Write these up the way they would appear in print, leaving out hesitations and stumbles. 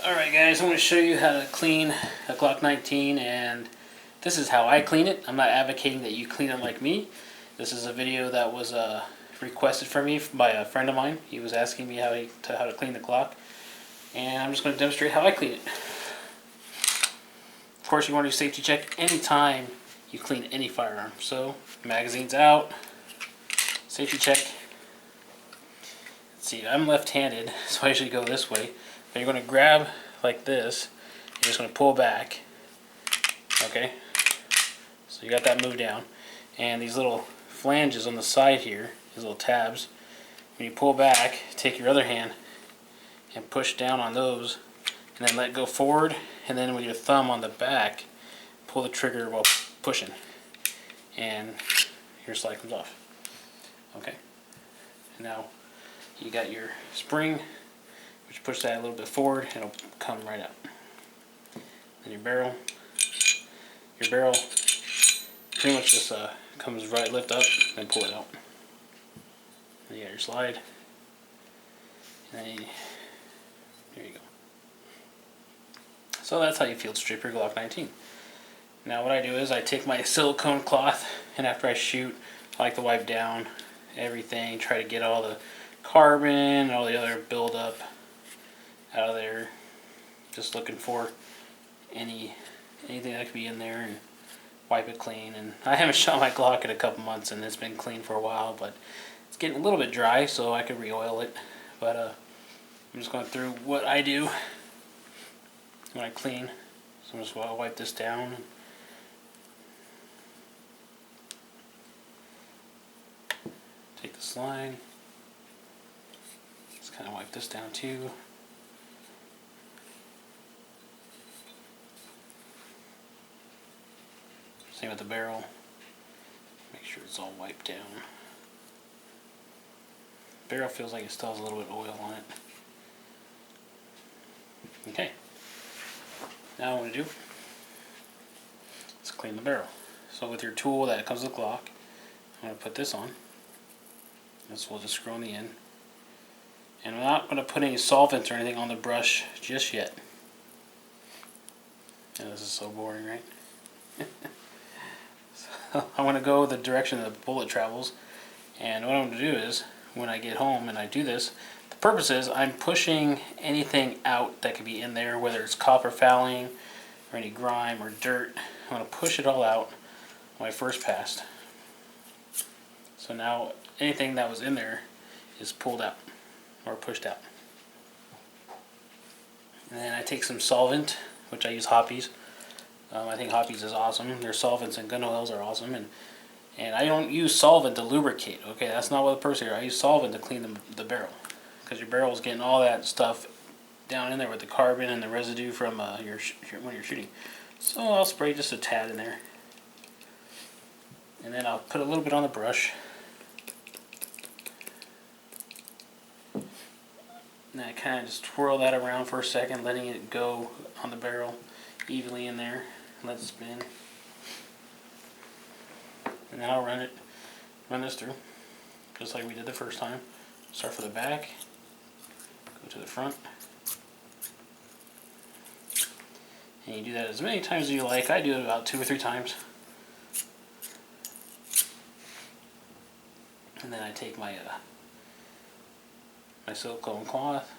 Alright guys, I'm going to show you how to clean a Glock 19, and this is how I clean it. I'm not advocating that you clean it like me. This is a video that was requested for me by a friend of mine. He was asking me how to clean the Glock, and I'm just going to demonstrate how I clean it. Of course, you want to do safety check anytime you clean any firearm. So, magazine's out, safety check. Let's see, I'm left-handed, so I usually go this way. But you're going to grab like this. You're just going to pull back. Okay? So you got that moved down. And these little flanges on the side here, these little tabs, when you pull back, take your other hand and push down on those, and then let go forward, and then with your thumb on the back, pull the trigger while pushing. And your slide comes off. Okay? And now you got your spring, which push that a little bit forward, and it'll come right out. Then your barrel pretty much just comes right, lift up, and pull it out. Then you got your slide, and then there you go. So that's how you field strip your Glock 19. Now what I do is I take my silicone cloth, and after I shoot, I like to wipe down everything, try to get all the carbon and all the other buildup out of there, just looking for anything that could be in there, and wipe it clean. And I haven't shot my Glock in a couple months, and it's been clean for a while, but it's getting a little bit dry, so I could re-oil it. But I'm just going through what I do when I clean. So I'm just going to wipe this down. Take the slide. Just kind of wipe this down too. Same with the barrel. Make sure it's all wiped down. Barrel feels like it still has a little bit of oil on it. Okay. Now what I'm going to do is clean the barrel. So with your tool that comes with Glock, I'm going to put this on. This will just screw on the end. And I'm not going to put any solvent or anything on the brush just yet. Yeah, this is so boring, right? I want to go the direction the bullet travels, and what I'm going to do is, when I get home and I do this, the purpose is I'm pushing anything out that could be in there, whether it's copper fouling or any grime or dirt. I'm going to push it all out when I first passed. So now anything that was in there is pulled out or pushed out. And then I take some solvent, which I use Hoppe's. I think Hoppe's is awesome. Their solvents and gun oils are awesome, and I don't use solvent to lubricate. Okay, that's not what the purpose here. I use solvent to clean the barrel, because your barrel is getting all that stuff down in there with the carbon and the residue from when you're shooting. So I'll spray just a tad in there, and then I'll put a little bit on the brush. And I kind of just twirl that around for a second, letting it go on the barrel evenly in there. Let it spin. And then I'll run this through, just like we did the first time. Start from the back, go to the front. And you do that as many times as you like. I do it about 2 or 3 times. And then I take my my silicone cloth,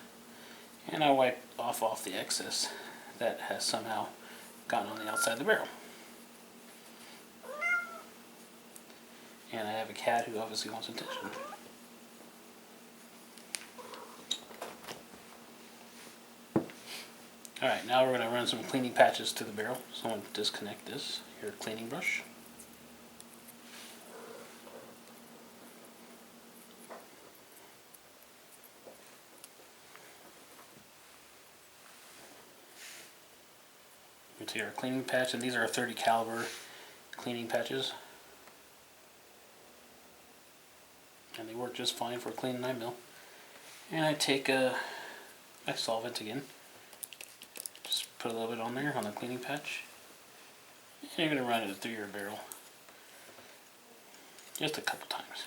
and I wipe off the excess that has somehow gotten on the outside of the barrel. And I have a cat who obviously wants attention. Alright, now we're going to run some cleaning patches to the barrel. So I'm going to disconnect this, your cleaning brush. You can see our cleaning patch, and these are 30 caliber cleaning patches. And they work just fine for cleaning 9mm. And I take my solvent again. Just put a little bit on there on the cleaning patch. And you're going to run it through your barrel just a couple times.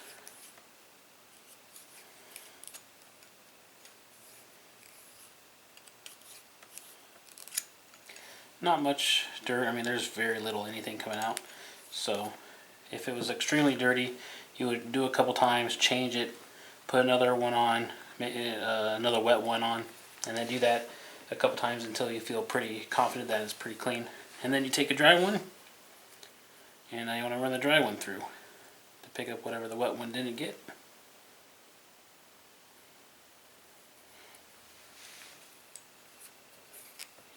not much dirt. I mean, there's very little anything coming out. So if it was extremely dirty, you would do a couple times, change it, put another one on, another wet one on, and then do that a couple times until you feel pretty confident that it's pretty clean. And then you take a dry one, and now you want to run the dry one through to pick up whatever the wet one didn't get.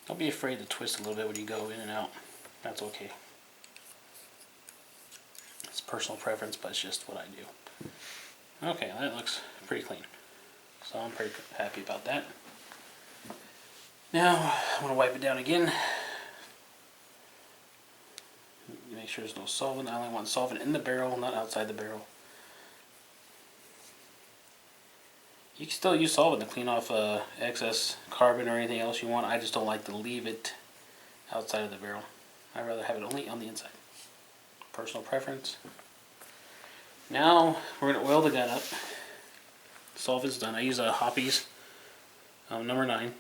Don't be afraid to twist a little bit when you go in and out. That's okay. It's personal preference, but it's just what I do. Okay, that looks pretty clean. So I'm pretty happy about that. Now, I'm going to wipe it down again. Make sure there's no solvent. I only want solvent in the barrel, not outside the barrel. You can still use solvent to clean off excess carbon or anything else you want. I just don't like to leave it outside of the barrel. I'd rather have it only on the inside. Personal preference. Now we're going to oil the gun up. Solvent's done. I use a Hoppe's number 9,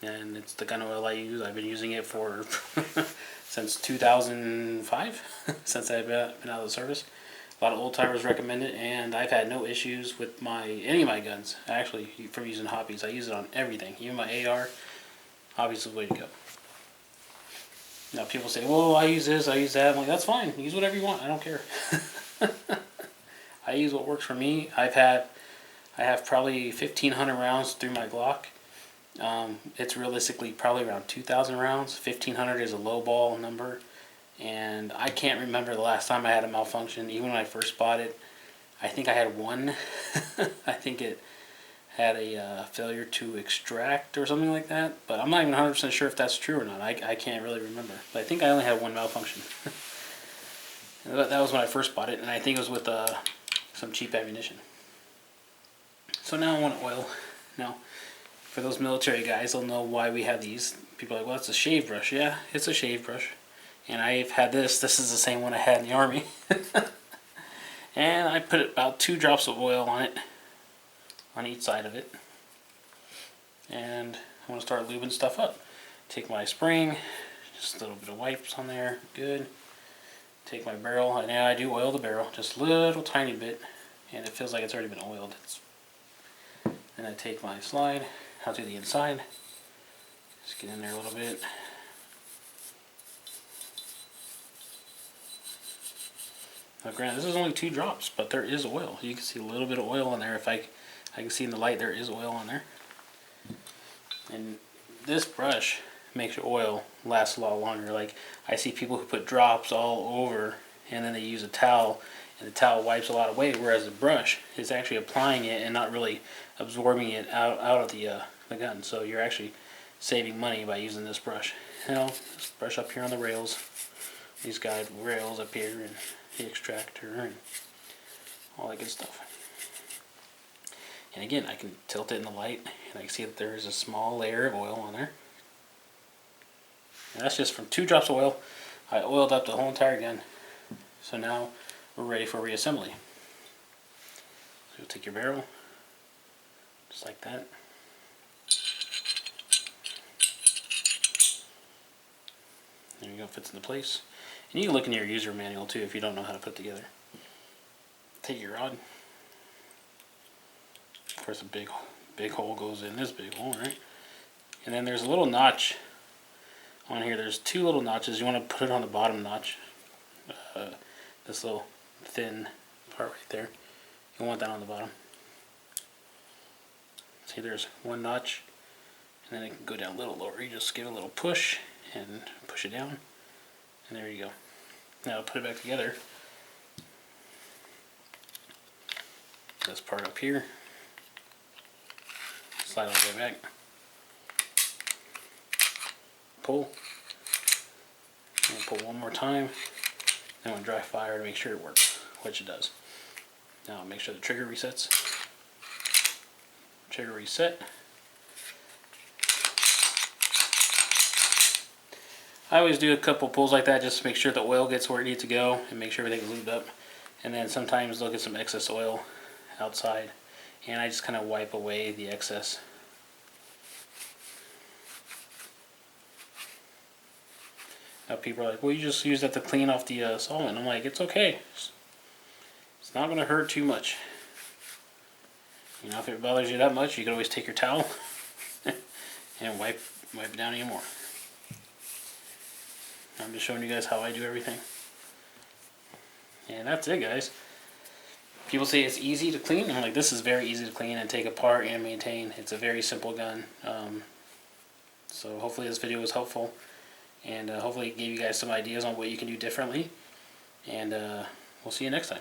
and it's the gun oil I use. I've been using it for since 2005, since I've been out of the service. A lot of old timers recommend it, and I've had no issues with any of my guns. Actually, from using Hoppe's, I use it on everything, even my AR. Hoppe's is the way to go. Now people say, "Well, I use this, I use that." I'm like, "That's fine. Use whatever you want. I don't care." I use what works for me. I have probably 1,500 rounds through my Glock. It's realistically probably around 2,000 rounds. 1,500 is a low ball number. And I can't remember the last time I had a malfunction. Even when I first bought it, I think I had one. I think it had a failure to extract or something like that. But I'm not even 100% sure if that's true or not. I can't really remember. But I think I only had one malfunction. That was when I first bought it, and I think it was with some cheap ammunition. So now I want to oil. Now, for those military guys, they'll know why we have these. People are like, "Well, it's a shave brush." Yeah, it's a shave brush. And I've had this. This is the same one I had in the Army. And I put about 2 drops of oil on it, on each side of it. And I want to start lubing stuff up. Take my spring, just a little bit of wipes on there, good. Take my barrel, and now I do oil the barrel, just a little tiny bit, and it feels like it's already been oiled. Then I take my slide out to the inside, just get in there a little bit. Now granted, this is only 2 drops, but there is oil. You can see a little bit of oil in there. If I can see in the light, there is oil on there. And this brush makes your oil last a lot longer. Like, I see people who put drops all over, and then they use a towel, and the towel wipes a lot away, whereas the brush is actually applying it and not really absorbing it out of the gun. So you're actually saving money by using this brush. You know, this brush up here on the rails, these guide rails up here, and the extractor, and all that good stuff. And again, I can tilt it in the light, and I can see that there is a small layer of oil on there. And that's just from 2 drops of oil. I oiled up the whole entire gun. So now we're ready for reassembly. So you'll take your barrel, just like that. There you go, fits into place. And you can look in your user manual too if you don't know how to put it together. Take your rod. Of course, a big hole goes in this big hole, right? And then there's a little notch on here. There's 2 little notches. You want to put it on the bottom notch. This little thin part right there. You want that on the bottom. See, there's 1 notch, and then it can go down a little lower. You just give it a little push and push it down, and there you go. Now put it back together. This part up here, slide all the way back, pull, and pull one more time. Then on dry fire to make sure it works, which it does. Now make sure the trigger resets. Trigger reset. I always do a couple pulls like that just to make sure the oil gets where it needs to go and make sure everything's lubed up. And then sometimes they'll get some excess oil outside, and I just kind of wipe away the excess. Now people are like, well, you just use that to clean off the solvent. I'm like, it's okay. It's not going to hurt too much. You know, if it bothers you that much, you can always take your towel and wipe it down even more. I'm just showing you guys how I do everything. And that's it, guys. People say it's easy to clean. I'm like, this is very easy to clean and take apart and maintain. It's a very simple gun. So hopefully this video was helpful. And hopefully it gave you guys some ideas on what you can do differently. And we'll see you next time.